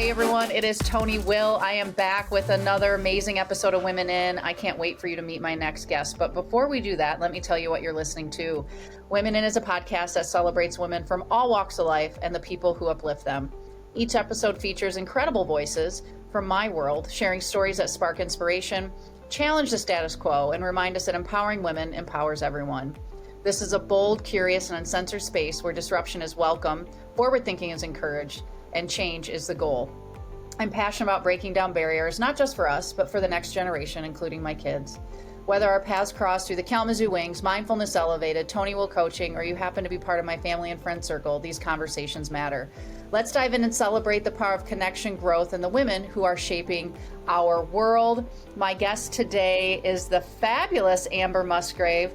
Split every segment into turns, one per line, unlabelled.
Hey everyone, it is Tony Will. I am back with another amazing episode of Women In. I can't wait for you to meet my next guest. But before we do that, let me tell you what you're listening to. Women In is a podcast that celebrates women from all walks of life and the people who uplift them. Each episode features incredible voices from my world, sharing stories that spark inspiration, challenge the status quo, and remind us that empowering women empowers everyone. This is a bold, curious, and uncensored space where disruption is welcome, forward thinking is encouraged, and change is the goal. I'm passionate about breaking down barriers, not just for us, but for the next generation, including my kids. Whether our paths cross through the Kalamazoo Wings, Mindfulness Elevated, Tony Will Coaching, or you happen to be part of my family and friend circle, these conversations matter. Let's dive in and celebrate the power of connection, growth, and the women who are shaping our world. My guest today is the fabulous Amber Musgrave.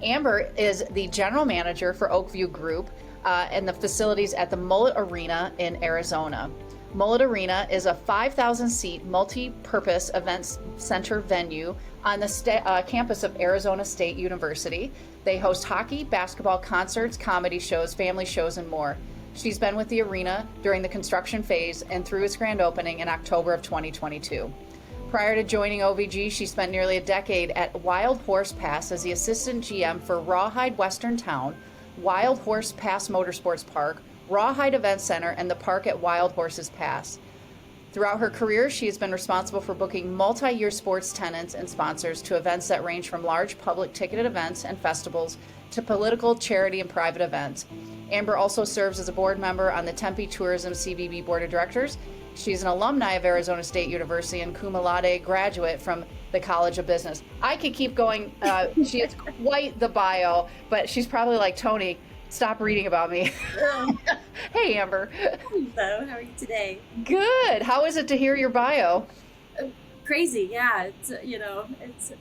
Amber is the general manager for Oakview Group and the facilities at the Mullet Arena in Arizona. Mullet Arena is a 5,000-seat multi-purpose event center venue on the campus of Arizona State University. They host hockey, basketball, concerts, comedy shows, family shows, and more. She's been with the arena during the construction phase and through its grand opening in October of 2022. Prior to joining OVG, she spent nearly a decade at Wild Horse Pass as the assistant GM for Rawhide Western Town, Wild Horse Pass Motorsports Park, Rawhide Event Center, and the park at Wild Horses Pass. Throughout her career, she has been responsible for booking multi-year sports tenants and sponsors to events that range from large public ticketed events and festivals to political, charity, and private events. Amber also serves as a board member on the Tempe Tourism CVB Board of Directors. She's an alumni of Arizona State University and cum laude graduate from the College of Business. I could keep going. She has quite the bio, but she's probably like, Tony, stop reading about me. Hey, Amber.
Hello, how are you today?
Good. How is it to hear your bio?
Crazy, yeah. It's it's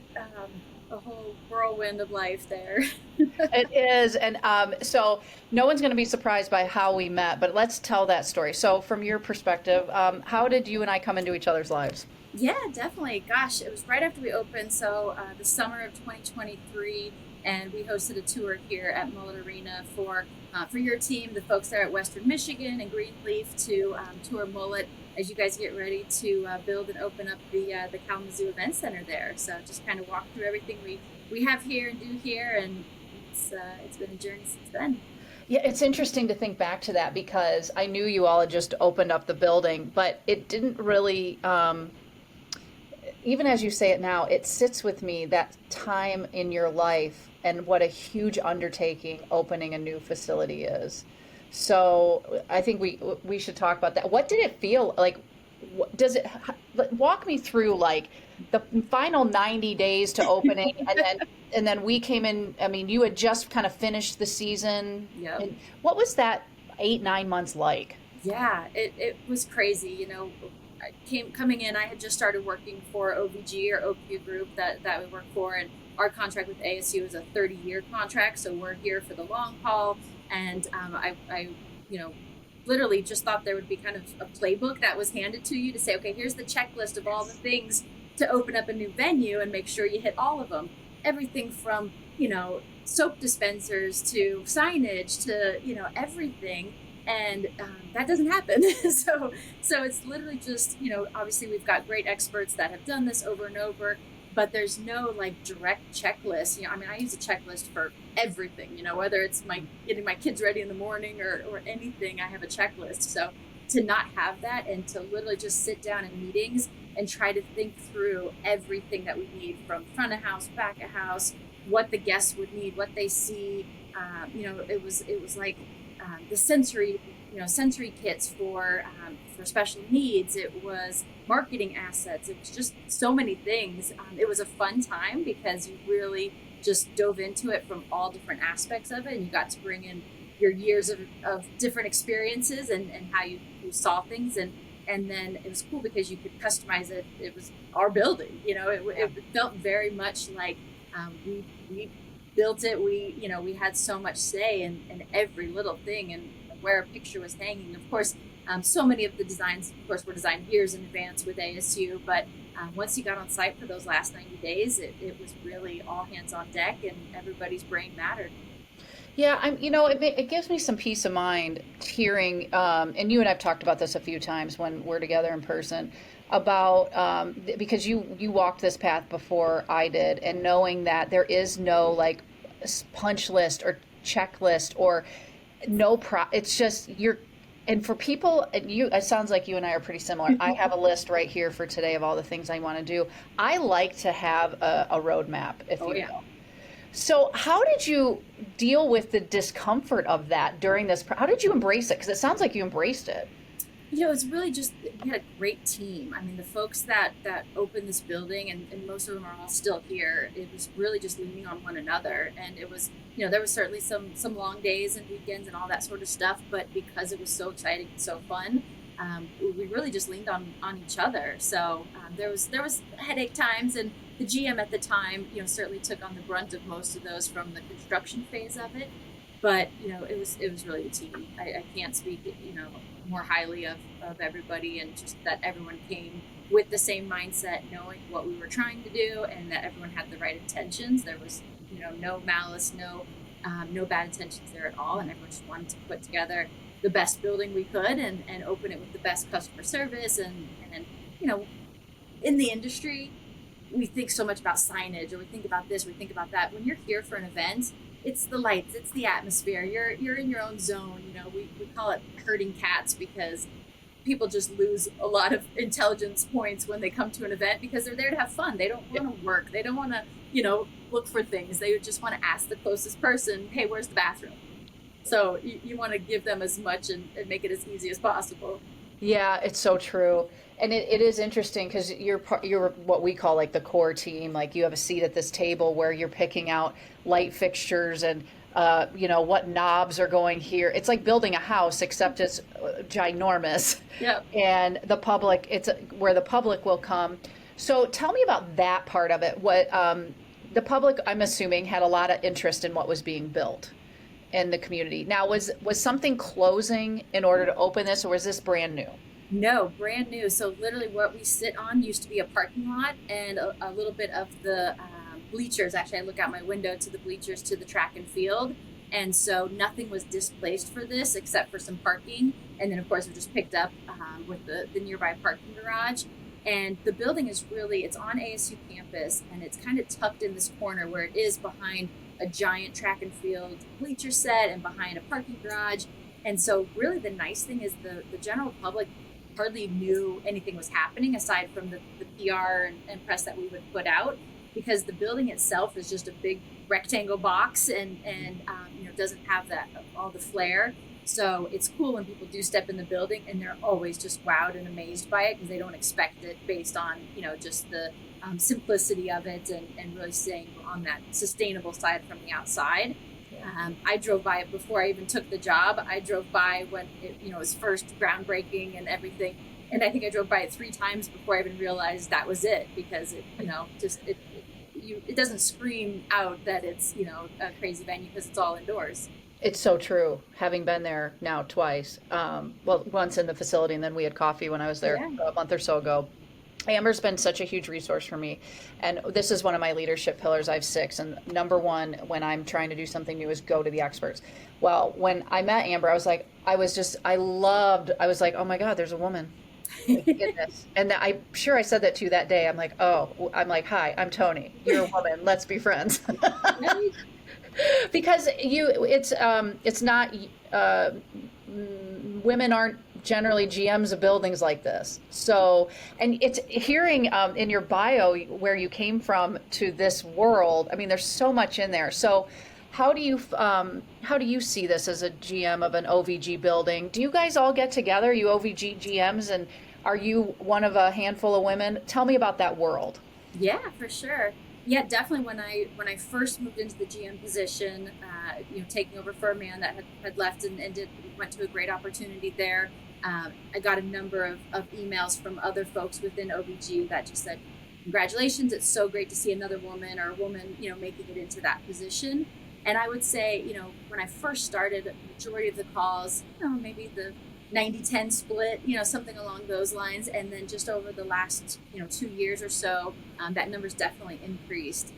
a whole whirlwind of life there.
It is, and so no one's going to be surprised by how we met, but let's tell that story. So, from your perspective, how did you and I come into each other's lives?
Yeah, definitely. Gosh, it was right after we opened, so the summer of 2023, and we hosted a tour here at Mullet Arena for your team, the folks there at Western Michigan and Greenleaf, to tour Mullet as you guys get ready to build and open up the Kalamazoo Event Center there. So just kind of walk through everything we have here and do here, and it's been a journey since then.
Yeah, it's interesting to think back to that because I knew you all had just opened up the building, but it didn't really, even as you say it now, it sits with me that time in your life and what a huge undertaking opening a new facility is. So I think we should talk about that. What did it feel like? Does it walk me through like the final 90 days to opening and then we came in? I mean, you had just kind of finished the season.
Yep.
And what was that 8-9 months like?
Yeah, it was crazy. Coming in, I had just started working for OVG or Oakview Group that we work for, and our contract with ASU is a 30-year contract, so we're here for the long haul. And I literally just thought there would be kind of a playbook that was handed to you to say, okay, here's the checklist of all the things to open up a new venue and make sure you hit all of them. Everything from, soap dispensers to signage to, everything. And that doesn't happen. So it's literally just, obviously we've got great experts that have done this over and over, but there's no like direct checklist. I use a checklist for everything, whether it's getting my kids ready in the morning or anything, I have a checklist. So to not have that and to literally just sit down in meetings and try to think through everything that we need from front of house, back of house, what the guests would need, what they see. It was like the sensory kits for special needs. It was marketing assets. It was just so many things. It was a fun time because you really just dove into it from all different aspects of it, and you got to bring in your years of different experiences and how you saw things, and then it was cool because you could customize it. It was our building, it felt very much like we built it. We had so much say in every little thing and where a picture was hanging. Of course, so many of the designs, of course, were designed years in advance with ASU, but once you got on site for those last 90 days, it was really all hands on deck and everybody's brain mattered.
Yeah, it gives me some peace of mind hearing, and you and I've talked about this a few times when we're together in person, about because you walked this path before I did, and knowing that there is no like punch list or checklist or it's just and for people, and it sounds like you and I are pretty similar. I have a list right here for today of all the things I want to do. I like to have a roadmap, if
Oh
you
yeah.
will. So, how did you deal with the discomfort of that during this? How did you embrace it? Because it sounds like you embraced it.
It's really just, we had a great team. I mean, the folks that opened this building, and most of them are all still here. It was really just leaning on one another, and it was, there was certainly some long days and weekends and all that sort of stuff. But because it was so exciting and so fun, we really just leaned on each other. So there was headache times, and the GM at the time, certainly took on the brunt of most of those from the construction phase of it. But it was really the team. I can't speak more highly of everybody, and just that everyone came with the same mindset, knowing what we were trying to do, and that everyone had the right intentions. There was no malice, no bad intentions there at all, and everyone just wanted to put together the best building we could, and open it with the best customer service. And in the industry, we think so much about signage, or we think about this, or we think about that. When you're here for an event, it's the lights, it's the atmosphere. You're in your own zone. We call it herding cats, because people just lose a lot of intelligence points when they come to an event, because they're there to have fun. They don't want to work. They don't want to, look for things. They just want to ask the closest person, hey, where's the bathroom? So you want to give them as much, and make it as easy as possible.
Yeah, it's so true. And it is interesting because you're what we call like the core team. Like you have a seat at this table where you're picking out light fixtures and what knobs are going here. It's like building a house, except it's ginormous.
Yeah.
And the public, it's where the public will come. So tell me about that part of it. What the public, I'm assuming, had a lot of interest in what was being built in the community. Now, was something closing in order to open this, or was this brand new?
No, brand new. So literally, what we sit on used to be a parking lot, and a little bit of the bleachers. Actually, I look out my window to the bleachers to the track and field, and so nothing was displaced for this except for some parking. And then, of course, we just picked up with the nearby parking garage. And the building is really, it's on ASU campus, and it's kind of tucked in this corner where it is behind a giant track and field bleacher set and behind a parking garage. And so really the nice thing is the general public hardly knew anything was happening, aside from the PR and press that we would put out, because the building itself is just a big rectangle box, and doesn't have that all the flair. So it's cool when people do step in the building, and they're always just wowed and amazed by it, because they don't expect it, based on just the simplicity of it, and really staying on that sustainable side from the outside. I drove by it before I even took the job. I drove by when it was first groundbreaking and everything, and I think I drove by it 3 times before I even realized that was it, because it doesn't scream out that it's a crazy venue, because it's all indoors.
It's so true. Having been there now twice, well, once in the facility, and then we had coffee when I was there
Yeah.
a month or so ago. Amber's been such a huge resource for me. And this is one of my leadership pillars. I have 6. And number 1, when I'm trying to do something new, is go to the experts. Well, when I met Amber, I was like, I was like, oh my God, there's a woman. Like, goodness. And I'm sure I said that to you that day. I'm like, hi, I'm Tony. You're a woman. Let's be friends.
Right?
Because it's not, women aren't generally GMs of buildings like this. So, and it's hearing in your bio where you came from to this world. I mean, there's so much in there. So how do you see this as a GM of an OVG building? Do you guys all get together, you OVG GMs, and are you one of a handful of women? Tell me about that world.
Yeah, for sure. Yeah, definitely. When I first moved into the GM position, taking over for a man that had left, and went to a great opportunity there. I got a number of emails from other folks within OVG that just said, "Congratulations! It's so great to see another woman, or a woman, making it into that position." And I would say, when I first started, the majority of the calls, maybe the 90-10 split, something along those lines. And then just over the last, 2 years or so, that number's definitely increased.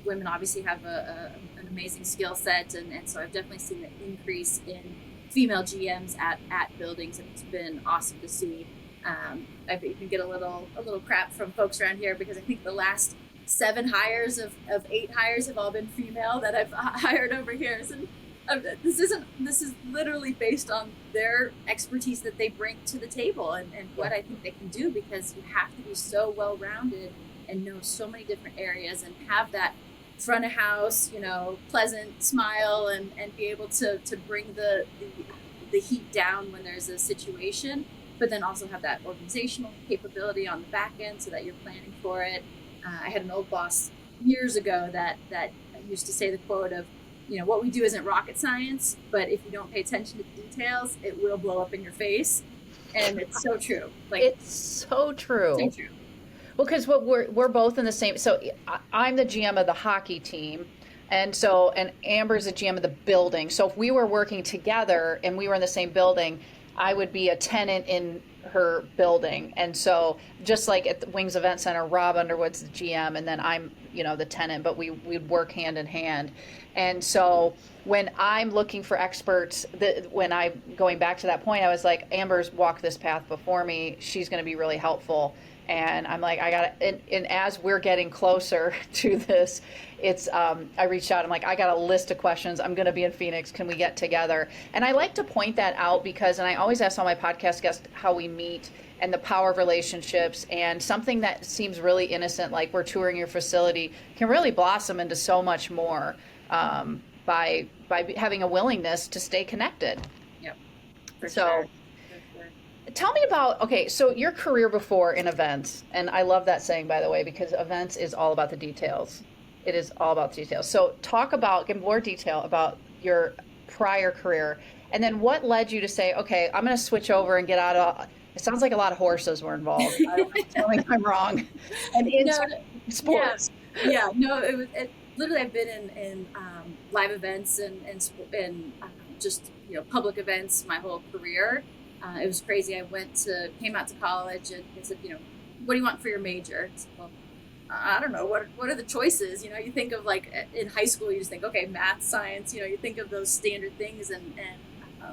Women obviously have an amazing skill set. And so I've definitely seen the increase in female GMs at buildings, and it's been awesome to see. I even get a little crap from folks around here because I think the last 7 hires of 8 hires have all been female that I've hired over here. So this is literally based on their expertise that they bring to the table and what I think they can do, because you have to be so well-rounded and know so many different areas and have that front of house, pleasant smile and be able to bring the heat down when there's a situation, but then also have that organizational capability on the back end so that you're planning for it. I had an old boss years ago that used to say the quote of, what we do isn't rocket science, but if you don't pay attention to the details, it will blow up in your face. And it's so true.
It's so true.
So true.
Well, because we're both in the same. So I'm the GM of the hockey team, and Amber's the GM of the building. So if we were working together and we were in the same building, I would be a tenant in her building. And so just like at the Wings Event Center, Rob Underwood's the GM, and then I'm the tenant, but we'd work hand in hand. And so when I'm looking for experts, when I'm going back to that point, I was like, Amber's walked this path before me. She's going to be really helpful. And I'm like, I got to, and as we're getting closer to this, I reached out, I'm like, I got a list of questions. I'm going to be in Phoenix. Can we get together? And I like to point that out because, and I always ask all my podcast guests how we meet and the power of relationships, and something that seems really innocent, like we're touring your facility, can really blossom into so much more by having a willingness to stay connected.
Yep, for sure.
Tell me about, so your career before in events, and I love that saying, by the way, because events is all about the details. It is all about details. So give more detail about your prior career, and then what led you to say, okay, I'm going to switch over and get out of, it sounds like a lot of horses were involved. I don't know, tell me if I'm wrong. And in sports.
Yeah, no, it literally I've been in live events and just, public events my whole career. It was crazy. I came out to college and they said, what do you want for your major? Said, well, I don't know. What are the choices? You think of like in high school, you just think, okay, math, science, you think of those standard things. And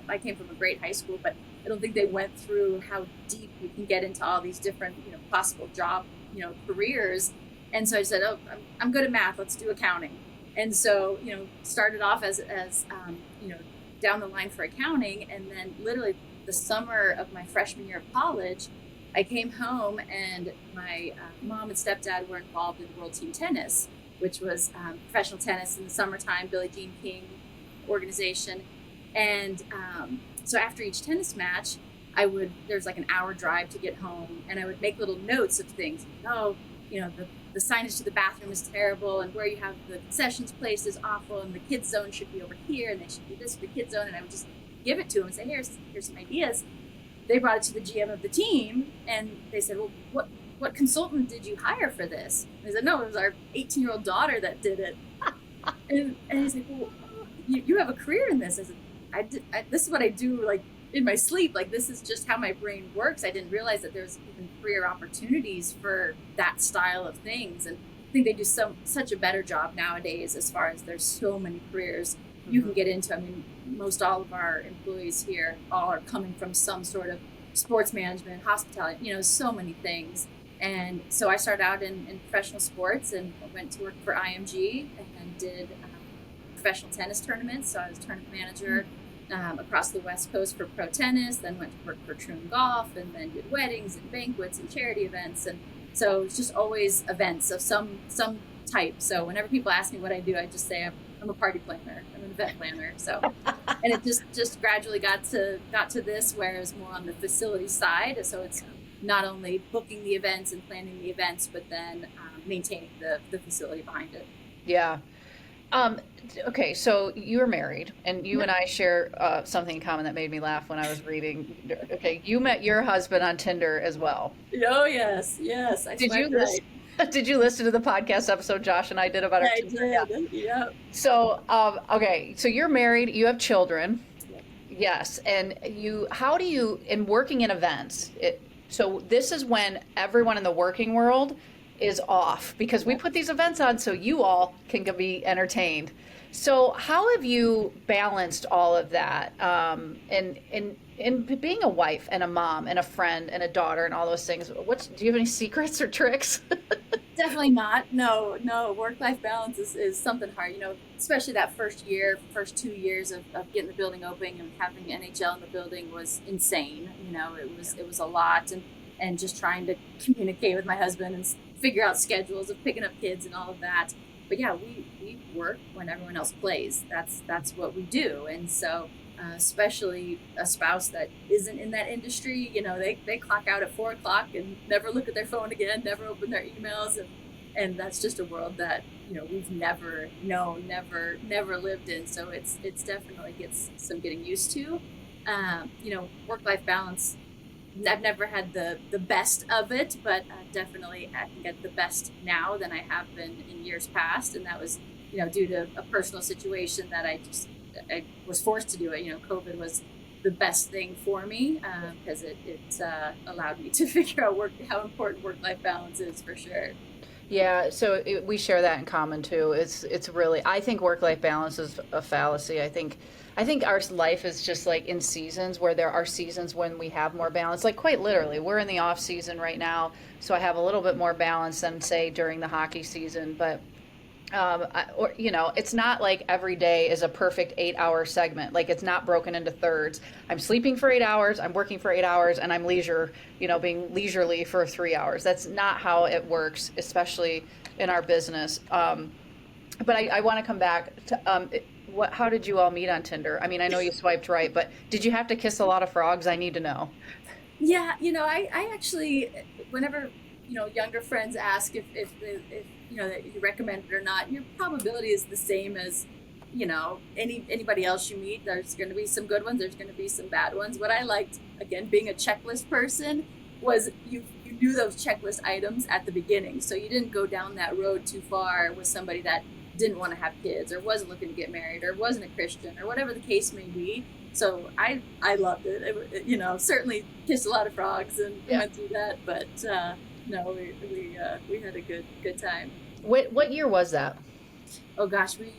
I came from a great high school, but I don't think they went through how deep you can get into all these different, possible job, careers. And so I said, oh, I'm good at math. Let's do accounting. And so, started off as down the line for accounting. And then literally the summer of my freshman year of college, I came home and my mom and stepdad were involved in World Team Tennis, which was professional tennis in the summertime, Billie Jean King organization. And so after each tennis match, there's like an hour drive to get home, and I would make little notes of things. The signage to the bathroom is terrible, and where you have the concessions placed is awful, and the kids zone should be over here, and they should do this for the kids zone. And I would just give it to them and say, here's some ideas. They brought it to the GM of the team, and they said, well, what consultant did you hire for this? And I said, no, it was our 18-year-old daughter that did it. and he's like, well, you have a career in this. I said, this is what I do, like, in my sleep. Like, this is just how my brain works. I didn't realize that there's even career opportunities for that style of things. And I think they do such a better job nowadays as far as there's so many careers you can get into. I mean, most all of our employees here all are coming from some sort of sports management, hospitality, so many things. And so I started out in professional sports and went to work for IMG and did professional tennis tournaments. So I was tournament manager across the West Coast for pro tennis, then went to work for Troon Golf, and then did weddings and banquets and charity events. And so it's just always events of some type. So whenever people ask me what I do, I just say I'm a party planner. I'm an event planner. So, and it just gradually got to this, where it's more on the facility side. So it's not only booking the events and planning the events, but then maintaining the facility behind it.
Yeah. Okay, so you were married, and you and I share something in common that made me laugh when I was reading. Okay, you met your husband on Tinder as well.
Oh, yes.
Did you listen to the podcast episode Josh and I did about our Tinder?
I did, yeah.
So, okay, so you're married, you have children. Yep. Yes, and in working in events, so this is when everyone in the working world is off, because we put these events on so you all can be entertained. So how have you balanced all of that? And being a wife and a mom and a friend and a daughter and all those things, do you have any secrets or tricks?
Definitely not. No, no. Work-life balance is something hard, especially that first year, first 2 years of getting the building open and having NHL in the building was insane. It was a lot, and just trying to communicate with my husband and figure out schedules of picking up kids and all of that. But yeah, we work when everyone else plays. That's what we do. And so especially a spouse that isn't in that industry, they clock out at 4 o'clock and never look at their phone again, never open their emails. And that's just a world that, we've never known, never lived in. So it's definitely gets some getting used to. Work-life balance, I've never had the best of it, but definitely I can get the best now than I have been in years past. And that was, due to a personal situation that I was forced to do it. COVID was the best thing for me because it allowed me to figure out how important work-life balance is, for sure.
Yeah, so we share that in common too. It's really, I think work-life balance is a fallacy. I think our life is just like in seasons, where there are seasons when we have more balance. Like quite literally, we're in the off season right now, so I have a little bit more balance than say during the hockey season. But it's not like every day is a perfect 8 hour segment. Like it's not broken into thirds. I'm sleeping for 8 hours, I'm working for 8 hours, and I'm being leisurely for 3 hours. That's not how it works, especially in our business. But I want to come back to how did you all meet on Tinder? I mean, I know you swiped right, but did you have to kiss a lot of frogs? I need to know.
Yeah, I actually, whenever, younger friends ask if that you recommend it or not, your probability is the same as, anybody else you meet. There's going to be some good ones, there's going to be some bad ones. What I liked, again, being a checklist person, was you knew those checklist items at the beginning, so you didn't go down that road too far with somebody that didn't want to have kids or wasn't looking to get married or wasn't a Christian or whatever the case may be. So I loved it. Certainly kissed a lot of frogs and went through that, but no, we had a good time.
What year was that?
Oh gosh, we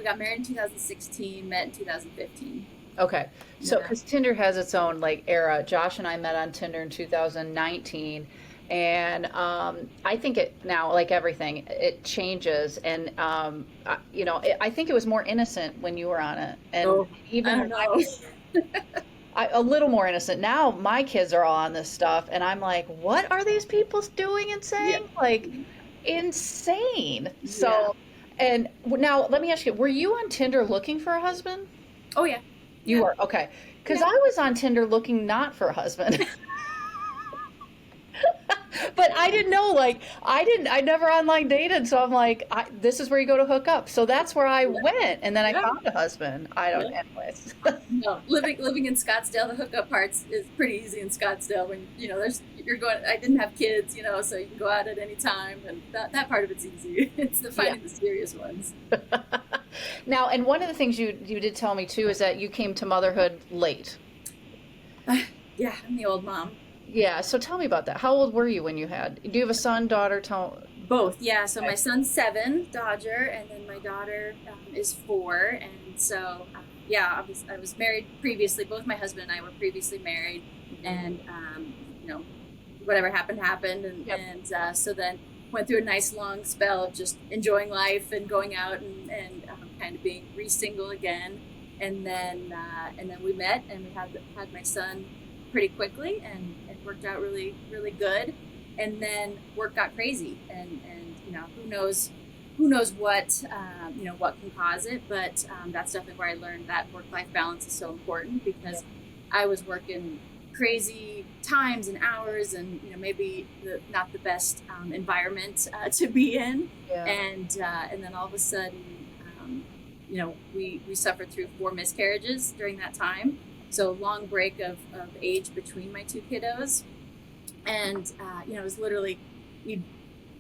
got married in 2016, met in 2015.
Okay. So,
Yeah.
because Tinder has its own like era. Josh and I met on Tinder in 2019. And I think it now, like everything, it changes. And, I think it was more innocent when you were on it. And
Oh,
even
I don't
when I
know.
was a little more innocent. Now my kids are all on this stuff. And I'm like, what are these people doing and
Yeah,
saying? Like, insane.
yeah.
So, and now let me ask you, were you on Tinder looking for a husband?
Oh yeah,
You
yeah,
were, okay. Because
yeah.
I was on Tinder looking not for a husband. But I didn't know, like, I never online dated. So I'm like, this is where you go to hook up. So that's where I
Yeah,
went. And then I
yeah,
found a husband. I don't,
yeah.
anyways.
No, living in Scottsdale, the hookup parts is pretty easy in Scottsdale. When you're going. I didn't have kids, so you can go out at any time, and that part of it's easy. It's the
Yeah.
finding the serious ones.
Now, and one of the things you did tell me too is that you came to motherhood late.
Yeah, I'm the old mom.
Yeah. So tell me about that. How old were you when you had, do you have a son, daughter?
Both, yeah. So my
Okay.
son's 7, Dodger, and then my daughter is 4. And so, yeah, I was married previously. Both my husband and I were previously married, and you know, whatever happened, and
Yep.
so then went through a nice long spell of just enjoying life and going out and kind of being re-single again, and then we met and we had my son pretty quickly, and it worked out really really good. And then work got crazy, and who knows what can cause it, but that's definitely where I learned that work-life balance is so important,
Yeah.
because I was working crazy times and hours, and maybe not the best environment to be in,
Yeah.
and then all of a sudden, we suffered through 4 miscarriages during that time, so long break of age between my 2 kiddos. And it was literally,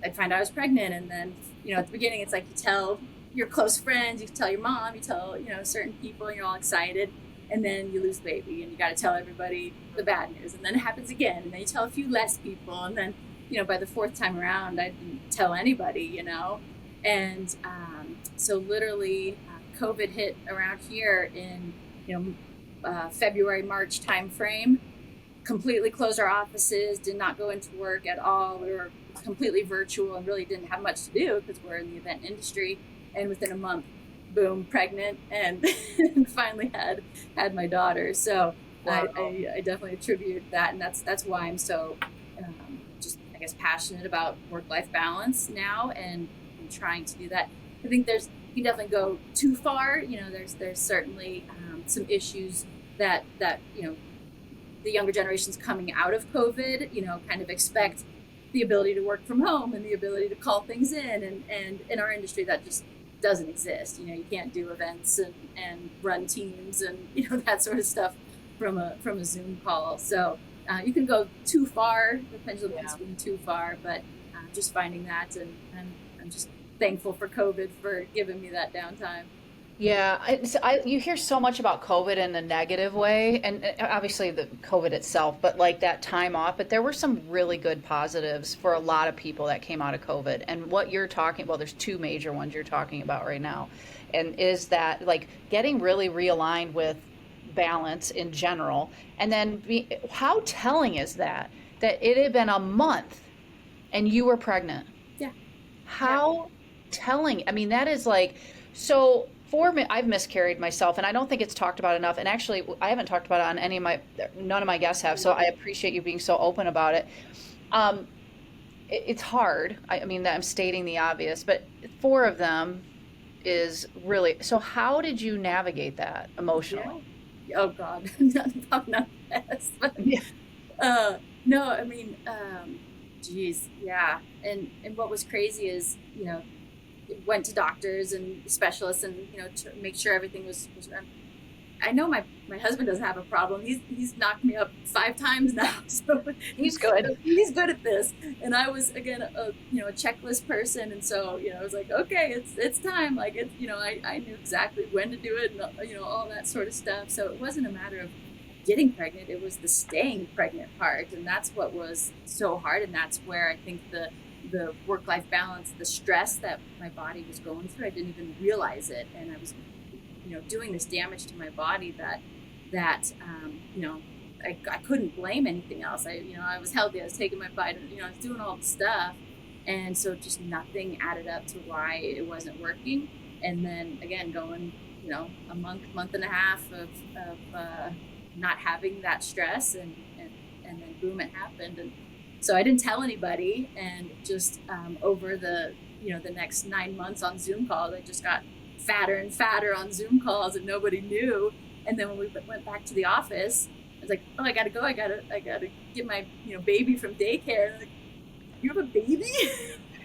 I'd find out I was pregnant, and then at the beginning it's like you tell your close friends, you tell your mom, you tell certain people, and you're all excited, and then you lose the baby and you got to tell everybody the bad news, and then it happens again, and then you tell a few less people, and then by the 4th time around I didn't tell anybody, And so literally COVID hit around here in, February, March timeframe. Completely closed our offices, did not go into work at all. We were completely virtual and really didn't have much to do because we're in the event industry. And within a month, boom, pregnant, and finally had my daughter. So
Wow.
I definitely attribute that, and that's why I'm so just, I guess, passionate about work-life balance now, and trying to do that. I think you can definitely go too far. There's certainly some issues that the younger generations coming out of COVID, kind of expect the ability to work from home and the ability to call things in. And in our industry, that just doesn't exist. You can't do events and run teams and, that sort of stuff from a Zoom call. So you can go too far. The pendulum can swing too far, but just finding that. And I'm just thankful for COVID for giving me that downtime.
Yeah, you hear so much about COVID in a negative way, and obviously the COVID itself, but like that time off. But there were some really good positives for a lot of people that came out of COVID. And what you're talking, well, there's two major ones you're talking about right now, and is that like getting really realigned with balance in general, and then how telling is that it had been a month and you were pregnant?
Yeah.
How telling. I mean, that is like, so for me, I've miscarried myself, and I don't think it's talked about enough. And actually, I haven't talked about it on none of my guests have. So I appreciate you being so open about it. Um, it's hard. I mean, I'm stating the obvious, but four of them is really, so how did you navigate that emotionally?
Oh God, not best. But,
Yeah.
no, I mean, geez, yeah. And what was crazy is, went to doctors and specialists, and to make sure everything was. I know my husband doesn't have a problem. He's knocked me up 5 times now, so
He's good.
he's good at this. And I was, again, a checklist person, and so I was like, okay, it's time. Like I knew exactly when to do it, and all that sort of stuff. So it wasn't a matter of getting pregnant; it was the staying pregnant part, and that's what was so hard. And that's where I think the work-life balance, the stress that my body was going through, I didn't even realize it, and I was doing this damage to my body that I couldn't blame anything else. I was healthy, I was taking my vitamin, I was doing all the stuff, and so just nothing added up to why it wasn't working. And then again, going a month and a half of not having that stress, and then boom, it happened. And so I didn't tell anybody, and just over the next 9 months on Zoom calls, I just got fatter and fatter on Zoom calls, and nobody knew. And then when we went back to the office, I was like, oh, I gotta go. I gotta get my baby from daycare. And like, you have a baby?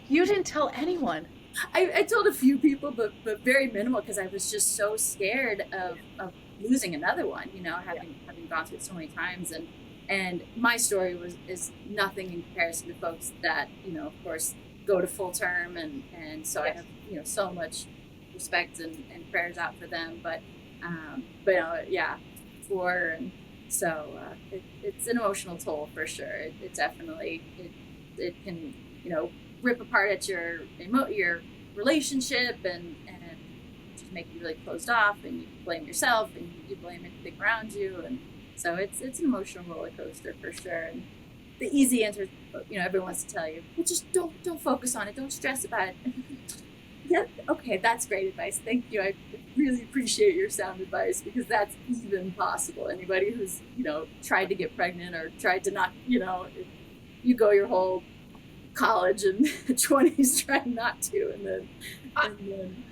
You didn't tell anyone.
I told a few people, but very minimal, because I was just so scared of losing another one. Having gone through it so many times, and my story is nothing in comparison to folks that of course go to full term, and so I have so much respect and prayers out for them, but yeah, and so it's an emotional toll for sure. It definitely it can rip apart at your relationship, and just make you really closed off, and you blame yourself, and you blame everything around you, and so it's an emotional roller coaster for sure. And the easy answer, everyone wants to tell you, well, just don't focus on it, don't stress about it. Yeah, okay, that's great advice. Thank you. I really appreciate your sound advice, because that's even possible. Anybody who's, tried to get pregnant, or tried to not, you go your whole college and 20s trying not to, and then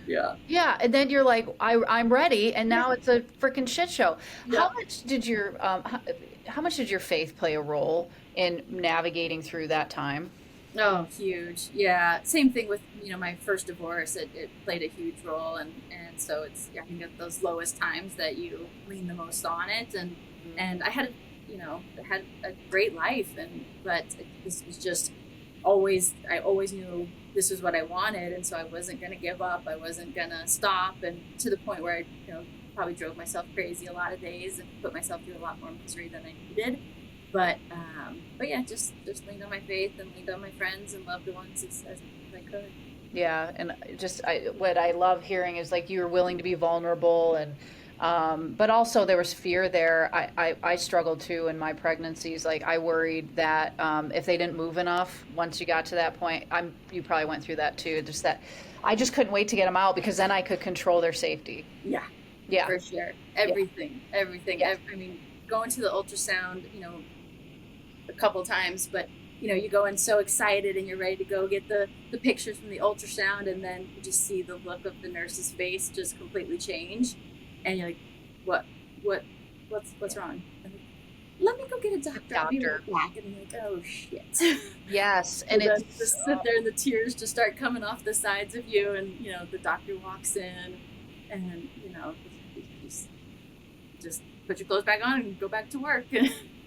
yeah.
Yeah, and then you're like, I'm ready, and now it's a freaking shit show.
Yeah.
How much did your faith play a role in navigating through that time?
Oh, huge. Yeah. Same thing with, my first divorce. It played a huge role. And so I think at those lowest times that you lean the most on it. And I had, had a great life, but this was just I always knew this was what I wanted. And so I wasn't going to give up. I wasn't going to stop. And to the point where I, probably drove myself crazy a lot of days, and put myself through a lot more misery than I needed. But yeah, just leaned on my faith, and leaned on my friends and loved ones as I could.
Yeah, and what I love hearing is like you were willing to be vulnerable, and but also there was fear there. I struggled too in my pregnancies. Like I worried that if they didn't move enough once you got to that point, you probably went through that too. Just that I just couldn't wait to get them out because then I could control their safety.
Yeah,
Yeah,
for sure. Everything.
Yeah.
I mean, going to the ultrasound, a couple times, but you go in so excited and you're ready to go get the pictures from the ultrasound, and then you just see the look of the nurse's face just completely change, and you're like, what what's wrong? I'm like, let me go get a doctor. I'll be right back. And you're like, oh shit.
Yes, and
then
it's
just sit there and the tears just start coming off the sides of you, and the doctor walks in, and just put your clothes back on and go back to work.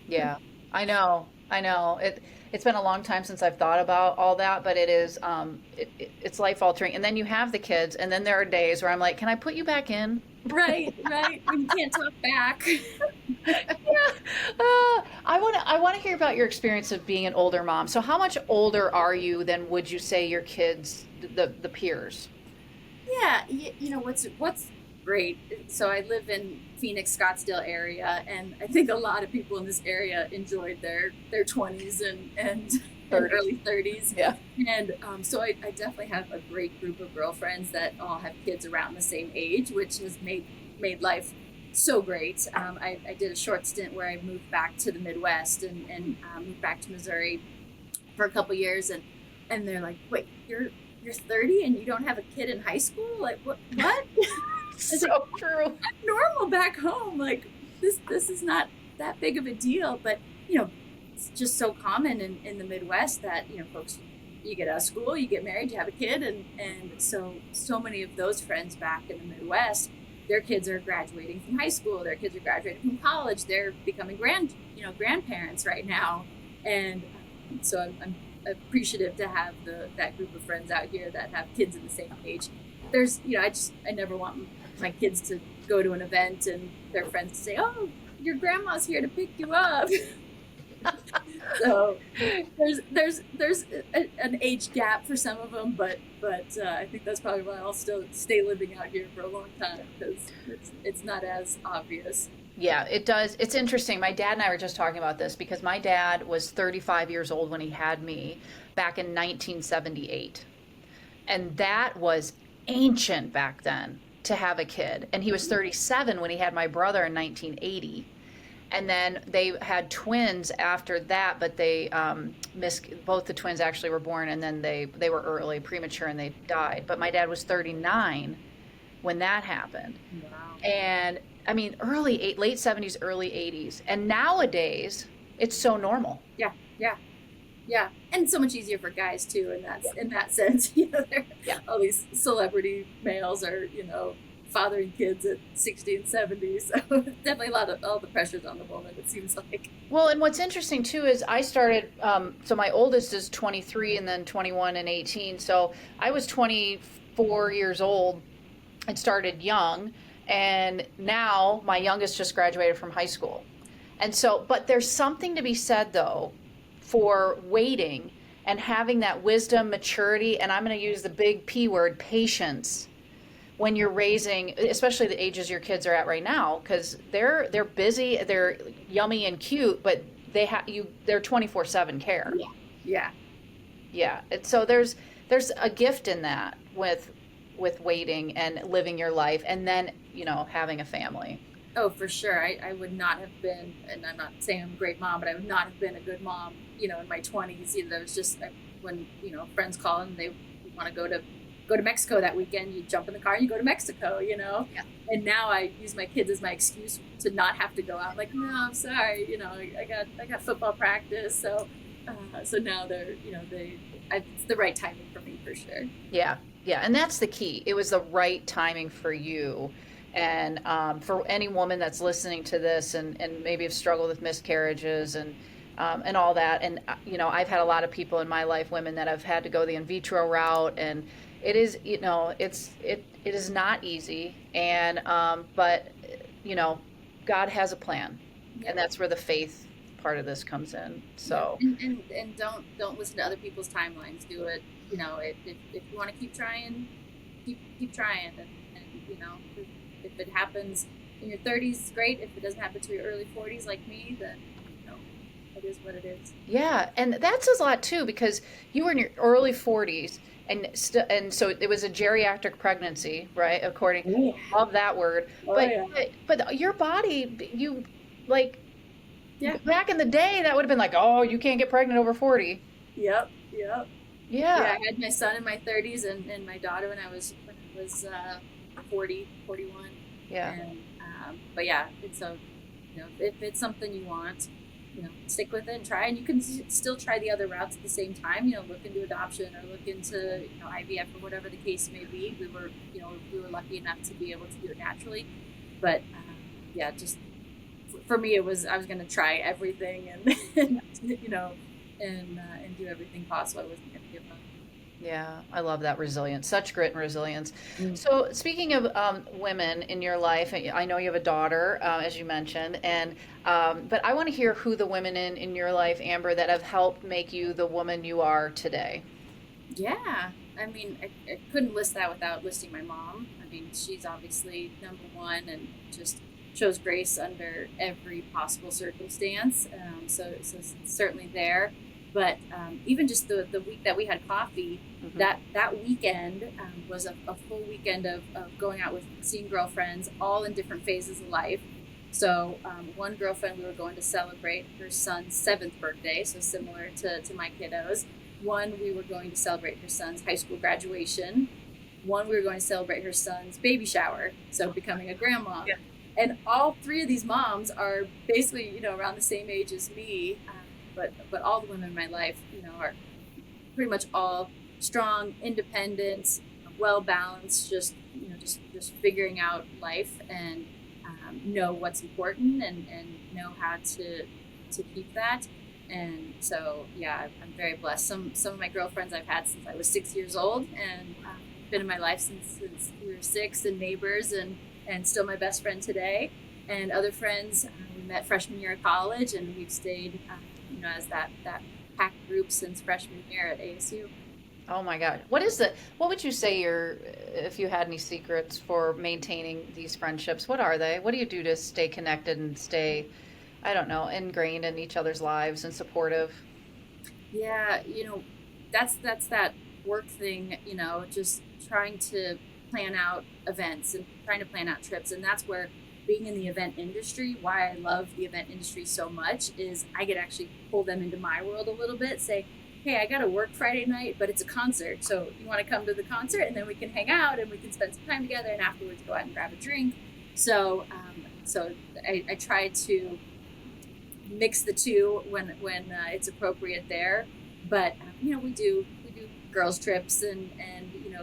yeah. I know. It's been a long time since I've thought about all that, but it is it's life altering. And then you have the kids, and then there are days where I'm like, can I put you back in?
Right. You can't talk back.
Yeah. I want to hear about your experience of being an older mom. So how much older are you than would you say your kids, the peers?
Yeah, what's great. So I live in Phoenix, Scottsdale area, and I think a lot of people in this area enjoyed their 20s and early 30s.
Yeah.
And so I definitely have a great group of girlfriends that all have kids around the same age, which has made life so great. I did a short stint where I moved back to the Midwest and moved back to Missouri for a couple years, and they're like, wait, you're 30 and you don't have a kid in high school? Like what?
So true.
I'm normal back home. Like this is not that big of a deal, but it's just so common in the Midwest that folks, you get out of school, you get married, you have a kid, and so many of those friends back in the Midwest, their kids are graduating from high school, their kids are graduating from college, they're becoming grandparents right now, and so I'm appreciative to have that group of friends out here that have kids in the same age. There's I never want my kids to go to an event and their friends to say, oh, your grandma's here to pick you up. So there's an age gap for some of them, but I think that's probably why I'll still stay living out here for a long time, because it's not as obvious.
Yeah, it does. It's interesting. My dad and I were just talking about this because my dad was 35 years old when he had me back in 1978. And that was ancient back then to have a kid. And he was 37 when he had my brother in 1980. And then they had twins after that, but they both the twins actually were born, and then they were early, premature, and they died. But my dad was 39 when that happened.
Wow.
And I mean, late 70s, early 80s. And nowadays, it's so normal.
Yeah. And so much easier for guys too, in that sense. All these celebrity males are, fathering kids at 60 and 70. So definitely all the pressures on the woman, it seems like.
Well, and what's interesting too is I started, so my oldest is 23 and then 21 and 18. So I was 24 years old and started young. And now my youngest just graduated from high school. And so, but there's something to be said though for waiting and having that wisdom, maturity, and I'm going to use the big P word, patience, when you're raising, especially the ages your kids are at right now, because they're busy, they're yummy and cute, but they're 24/7 care. Yeah. And so there's a gift in that with waiting and living your life, and then having a family.
Oh, for sure. I would not have been, and I'm not saying I'm a great mom, but I would not have been a good mom, in my 20s. There was just when friends call and they want to go to Mexico that weekend, you jump in the car and you go to Mexico,
Yeah.
And now I use my kids as my excuse to not have to go out. I'm like, no, I'm sorry, I got football practice, so now they're, it's the right timing for me for sure.
Yeah, and that's the key. It was the right timing for you. And for any woman that's listening to this and maybe have struggled with miscarriages and all that, and I've had a lot of people in my life, women that have had to go the in vitro route, and it is it is not easy, and but God has a plan, and that's where the faith part of this comes in. So
and don't listen to other people's timelines. Do it, if you want to keep trying, keep trying, and if it happens in your 30s, great. If it doesn't happen to your early 40s like me, then it is what it is.
yeah, and that says a lot too, because you were in your early 40s, and so it was a geriatric pregnancy, right? According,
Oh yeah.
love that word.
Oh
But
yeah.
but your body, you like
Yeah.
back in the day, that would have been like, oh, you can't get pregnant over 40.
Yep. Yep. Yeah,
Yeah,
I had my son in my 30s and my daughter when I was 40, 41.
yeah.
And but yeah, it's a if it's something you want, stick with it and try. And you can still try the other routes at the same time. Look into adoption or look into IVF or whatever the case may be. We were lucky enough to be able to do it naturally, but yeah, just for me, I was going to try everything and and do everything possible. I wasn't going to give up.
Yeah, I love that resilience, such grit and resilience.
Mm.
So, speaking of women in your life, I know you have a daughter, as you mentioned, and but I want to hear who the women in your life, Amber, that have helped make you the woman you are today.
Yeah, I mean, I couldn't list that without listing my mom. I mean, she's obviously number one and just shows grace under every possible circumstance. So certainly there. But even just the week that we had coffee,
Hmm.
that weekend was a full weekend of going out with seeing girlfriends, all in different phases of life. So one girlfriend, we were going to celebrate her son's 7th birthday, so similar to my kiddos. One, we were going to celebrate her son's high school graduation. One, we were going to celebrate her son's baby shower, so becoming a grandma.
Yeah.
And all three of these moms are basically, around the same age as me. But all the women in my life, are pretty much all strong, independent, well balanced, just figuring out life and know what's important and know how to keep that. And so, yeah, I'm very blessed. Some of my girlfriends I've had since I was 6 years old, and been in my life since we were 6, and neighbors, and still my best friend today. And other friends we met freshman year of college, and we've stayed, as that pack group since freshman year at ASU.
Oh my God, what would you say if you had any secrets for maintaining these friendships? What are they? What do you do to stay connected and stay, I don't know, ingrained in each other's lives and supportive?
Yeah, that's that work thing, just trying to plan out events and trying to plan out trips. And that's where being in the event industry, why I love the event industry so much is I get actually pull them into my world a little bit, say, hey, I got to work Friday night, but it's a concert. So you want to come to the concert, and then we can hang out and we can spend some time together, and afterwards go out and grab a drink. So I try to mix the two when it's appropriate there. But we do girls trips and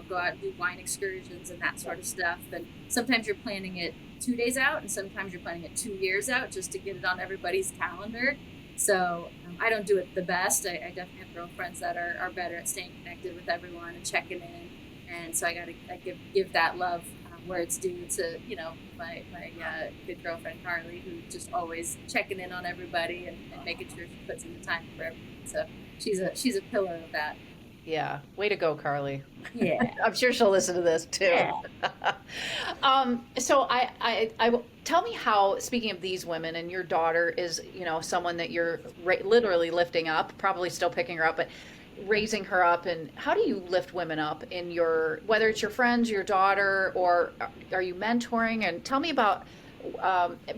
go out and do wine excursions and that sort of stuff. And sometimes you're planning it 2 days out, and sometimes you're planning it 2 years out just to get it on everybody's calendar. So I don't do it the best. I definitely have girlfriends that are better at staying connected with everyone and checking in. And so I give that love where it's due to my good girlfriend Carly, who's just always checking in on everybody and making sure she puts in the time for everyone. So she's a pillar of that.
Yeah, way to go, Carly.
Yeah.
I'm sure she'll listen to this too.
Yeah.
So tell me how, speaking of these women, and your daughter is, someone that you're literally lifting up, probably still picking her up, but raising her up. And how do you lift women up in whether it's your friends, your daughter, or are you mentoring? And tell me about,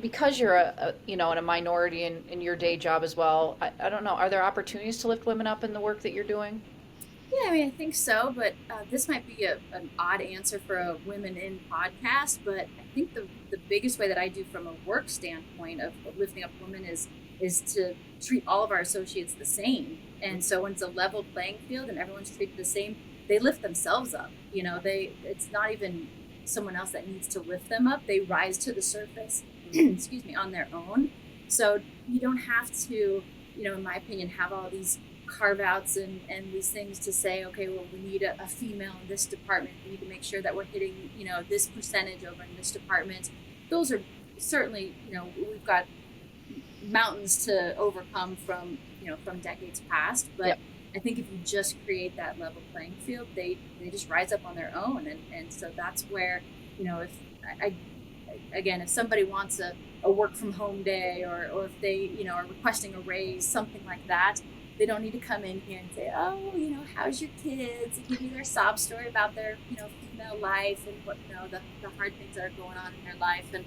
because you're in a minority in your day job as well. I don't know. Are there opportunities to lift women up in the work that you're doing?
Yeah, I mean, I think so, but this might be an odd answer for a women in podcast, but I think the biggest way that I do from a work standpoint of lifting up women is to treat all of our associates the same. And so when it's a level playing field and everyone's treated the same, they lift themselves up. It's not even someone else that needs to lift them up. They rise to the surface, excuse me, on their own. So you don't have to, in my opinion, have all these carve outs and these things to say, okay, well, we need a female in this department. We need to make sure that we're hitting, this percentage over in this department. Those are certainly, we've got mountains to overcome from, from decades past. But
Yep.
I think if you just create that level playing field, they just rise up on their own. And so that's where, if I again, if somebody wants a work from home day, or if they, are requesting a raise, something like that, they don't need to come in here and say, oh, how's your kids? And give you their sob story about their, female life and what, the hard things that are going on in their life. And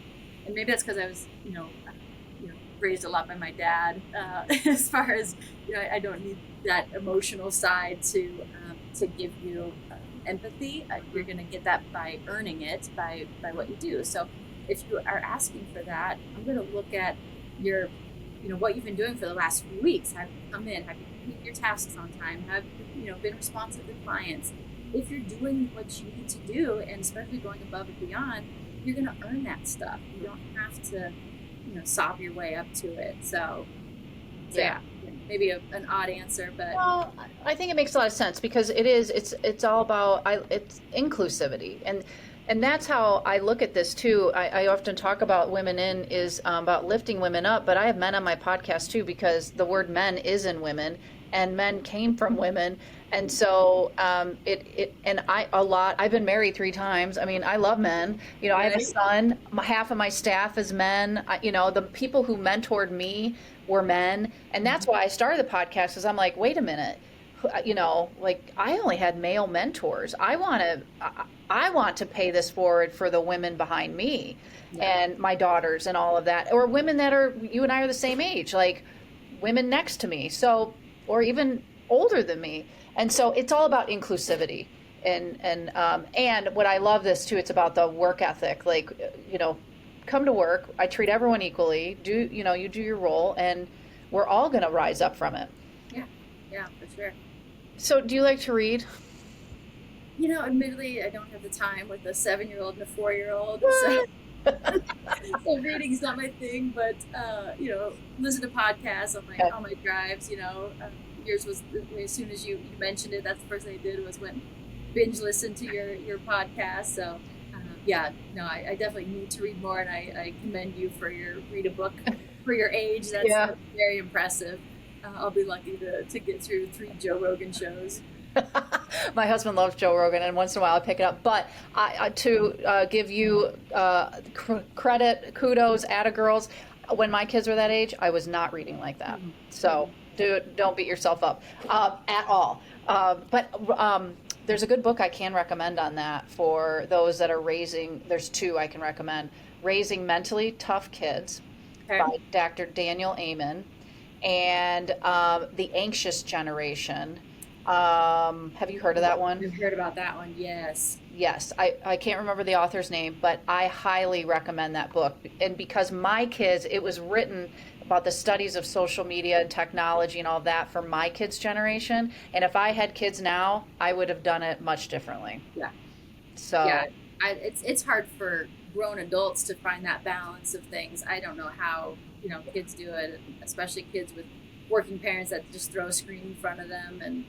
maybe that's because I was, raised a lot by my dad, as far as, I don't need that emotional side to give you empathy. You're going to get that by earning it, by what you do. So if you are asking for that, I'm going to look at your, what you've been doing for the last few weeks. Have you come in? Have you completed your tasks on time? Have you, been responsive to clients? If you're doing what you need to do, and especially going above and beyond, you're going to earn that stuff. You don't have to, sob your way up to it. So yeah, maybe an odd answer, but
well, I think it makes a lot of sense, because it's all about it's inclusivity, and that's how I look at this too. I often talk about women in is about lifting women up, but I have men on my podcast too, because the word men is in women, and men came from women. And so I've been married 3 times. I mean, I love men. I have a son. Half of my staff is men. The people who mentored me were men. And that's why I started the podcast, because I'm like, wait a minute. Like, I only had male mentors. I want to pay this forward for the women behind me, and my daughters and all of that, or women that are, you and I are the same age, like women next to me. So, or even older than me. And so it's all about inclusivity. And what I love this too, it's about the work ethic. Like, come to work. I treat everyone equally. You do your role, and we're all going to rise up from it.
Yeah, for sure.
So do you like to read?
Admittedly, I don't have the time with a 7-year-old and a 4-year-old. So reading's not my thing, but, listen to podcasts on my drives, yours was, as soon as you mentioned it, that's the first thing I did, was went binge listen to your podcast. So, I definitely need to read more, and I commend you for your read a book for your age. That's very impressive. I'll be lucky to get through 3 Joe Rogan shows.
My husband loves Joe Rogan, and once in a while I pick it up. But to give you credit, kudos, girls, when my kids were that age, I was not reading like that. Mm-hmm. So don't beat yourself up at all. But there's a good book I can recommend on that for those that are raising. There's 2 I can recommend. Raising Mentally Tough Kids by Dr. Daniel Amen, and The Anxious Generation. Have you heard of that one?
I've heard about that one. Yes.
I can't remember the author's name, but I highly recommend that book. And because my kids, it was written about the studies of social media and technology and all that for my kids' generation. And if I had kids now, I would have done it much differently.
Yeah.
So
yeah, it's hard for grown adults to find that balance of things. I don't know how, kids do it, especially kids with working parents that just throw a screen in front of them. And,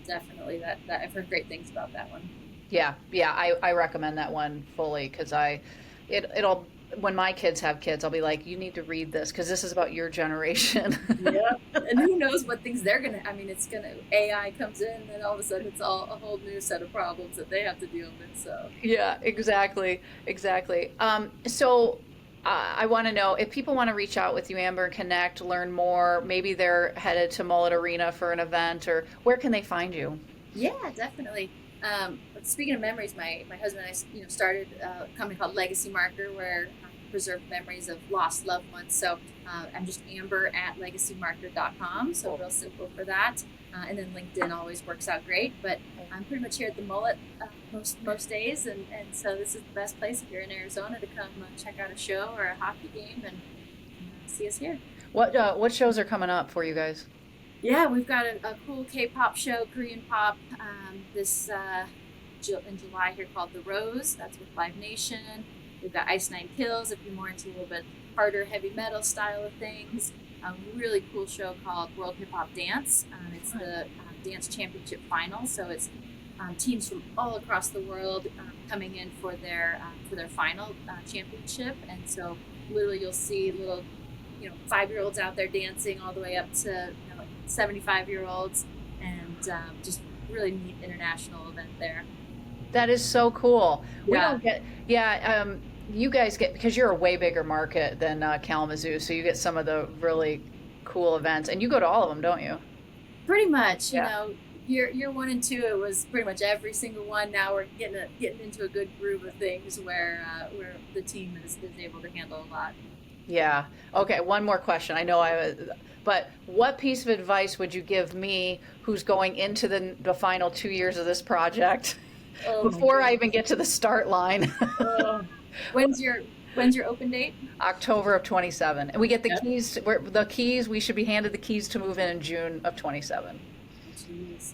definitely that I've heard great things about that one.
Yeah. I recommend that one fully, because it'll, when my kids have kids, I'll be like, you need to read this, because this is about your generation.
Yeah. And who knows what things they're going to, AI comes in, and then all of a sudden it's all a whole new set of problems that they have to deal with. So. Yeah,
exactly. So I want to know, if people want to reach out with you, Amber, and connect, learn more, maybe they're headed to Mullet Arena for an event, or where can they find you?
Yeah, definitely. Speaking of memories, my husband and I, started a company called Legacy Marker, where I preserve memories of lost loved ones. So I'm just amber@legacymarker.com. So real simple for that. And then LinkedIn always works out great. But I'm pretty much here at the Mullet most days, and so this is the best place if you're in Arizona to come check out a show or a hockey game and see us here.
What shows are coming up for you guys?
Yeah, we've got a cool K-pop show, Korean pop, this in July here, called The Rose. That's with Live Nation. We've got Ice Nine Kills if you're more into a little bit harder heavy metal style of things. A really cool show called World Hip Hop Dance. It's the dance championship final, so it's teams from all across the world coming in for their final championship. And so literally you'll see little 5-year-olds out there dancing all the way up to 75-year-olds, and just really neat international event there.
That is so cool. We
Yeah.
don't get, you guys get, because you're a way bigger market than Kalamazoo, so you get some of the really cool events, and you go to all of them, don't you?
Pretty much,
Yeah.
year 1 and 2, it was pretty much every single one. Now we're getting into a good groove of things where the team is able to handle a lot.
Yeah. Okay, one more question. I know but what piece of advice would you give me who's going into the final 2 years of this project
Oh
before I even get to the start line?
Oh. When's your open date?
October of 27. And we get the
Yeah.
keys, we should be handed the keys to move in June of 27.
Jeez.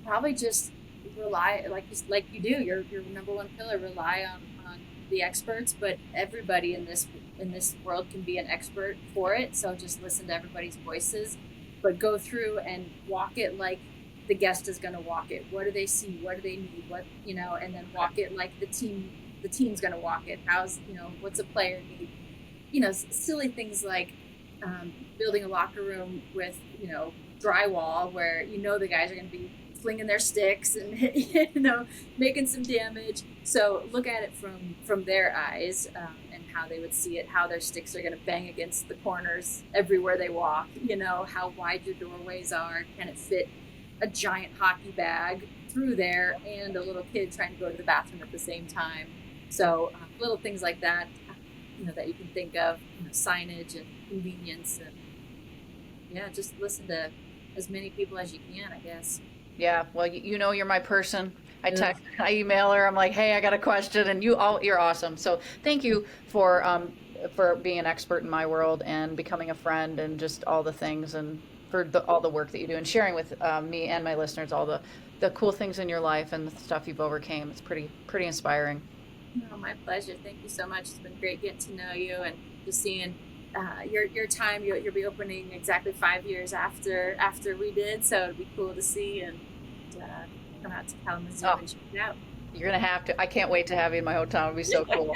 Probably just rely, like you do, your number one pillar, rely on the experts, but everybody in this world can be an expert for it. So just listen to everybody's voices, but go through and walk it like the guest is going to walk it. What do they see? What do they need? And then walk it like the team's going to walk it. What's a player need? Silly things like building a locker room with, drywall where the guys are going to be flinging their sticks and making some damage. So look at it from their eyes, and how they would see it, how their sticks are going to bang against the corners everywhere they walk. How wide your doorways are. Can it fit a giant hockey bag through there and a little kid trying to go to the bathroom at the same time? So little things like that, that you can think of, signage and convenience, and just listen to as many people as you can, I guess.
Yeah, well, you're my person. I text, I email her. I'm like, hey, I got a question, and you're awesome. So thank you for being an expert in my world and becoming a friend and just all the things, and for all the work that you do and sharing with me and my listeners all the cool things in your life and the stuff you've overcame. It's pretty inspiring.
No, my pleasure. Thank you so much. It's been great getting to know you and just seeing your time. You'll be opening exactly 5 years after we did, so it'd be cool to see and come out to Kalamazoo and check it out.
You're going to have to. I can't wait to have you in my hotel. It'll be so cool.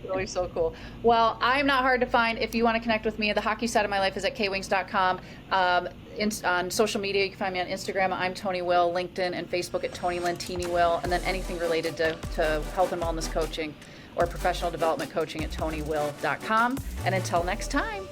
Really so cool. Well, I'm not hard to find. If you want to connect with me, the hockey side of my life is at kwings.com. On social media, you can find me on Instagram. I'm Tony Will, LinkedIn and Facebook at Tony Lentini Will, and then anything related to health and wellness coaching or professional development coaching at tonywill.com. And until next time.